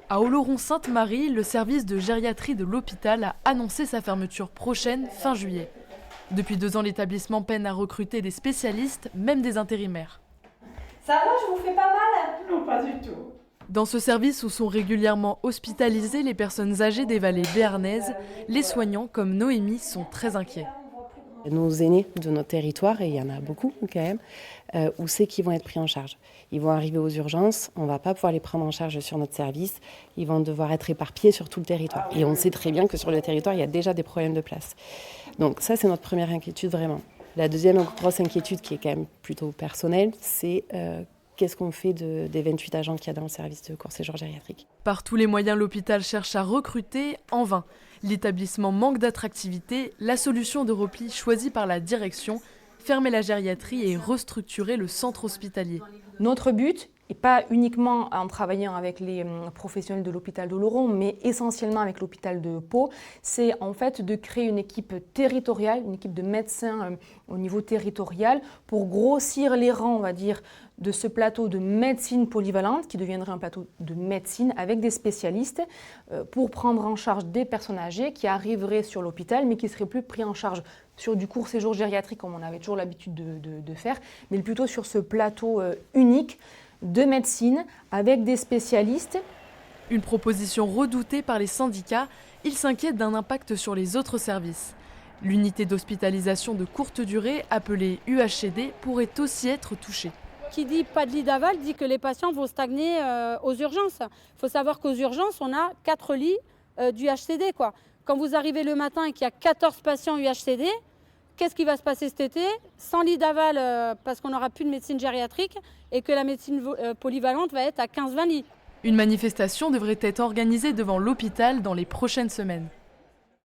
À Oloron-Sainte-Marie, le service de gériatrie de l'hôpital a annoncé sa fermeture prochaine, fin juillet. Depuis 2 ans, l'établissement peine à recruter des spécialistes, même des intérimaires. Ça va, je vous fais pas mal? Non, pas du tout. Dans ce service où sont régulièrement hospitalisées les personnes âgées des vallées béarnaises, les soignants comme Noémie sont très inquiets. Nos aînés de notre territoire, et il y en a beaucoup quand même, où c'est qu'ils vont être pris en charge. Ils vont arriver aux urgences, on ne va pas pouvoir les prendre en charge sur notre service, ils vont devoir être éparpillés sur tout le territoire. Et on sait très bien que sur le territoire, il y a déjà des problèmes de place. Donc ça, c'est notre première inquiétude vraiment. La deuxième grosse inquiétude, qui est quand même plutôt personnelle, c'est qu'est-ce qu'on fait des 28 agents qu'il y a dans le service de court séjour gériatrique. Par tous les moyens, l'hôpital cherche à recruter, en vain. L'établissement manque d'attractivité, la solution de repli choisie par la direction, fermer la gériatrie et restructurer le centre hospitalier. Notre but, et pas uniquement en travaillant avec les professionnels de l'hôpital d'Oloron, mais essentiellement avec l'hôpital de Pau, c'est en fait de créer une équipe territoriale, une équipe de médecins au niveau territorial pour grossir les rangs, on va dire, de ce plateau de médecine polyvalente qui deviendrait un plateau de médecine avec des spécialistes pour prendre en charge des personnes âgées qui arriveraient sur l'hôpital mais qui ne seraient plus pris en charge sur du court séjour gériatrique comme on avait toujours l'habitude de faire, mais plutôt sur ce plateau unique de médecine avec des spécialistes. Une proposition redoutée par les syndicats, ils s'inquiètent d'un impact sur les autres services. L'unité d'hospitalisation de courte durée, appelée UHCD, pourrait aussi être touchée. Qui dit pas de lit d'aval dit que les patients vont stagner aux urgences. Il faut savoir qu'aux urgences, on a 4 lits d'UHCD, quoi. Quand vous arrivez le matin et qu'il y a 14 patients UHCD, qu'est-ce qui va se passer cet été? Sans lit d'aval parce qu'on n'aura plus de médecine gériatrique et que la médecine polyvalente va être à 15-20 lits. Une manifestation devrait être organisée devant l'hôpital dans les prochaines semaines.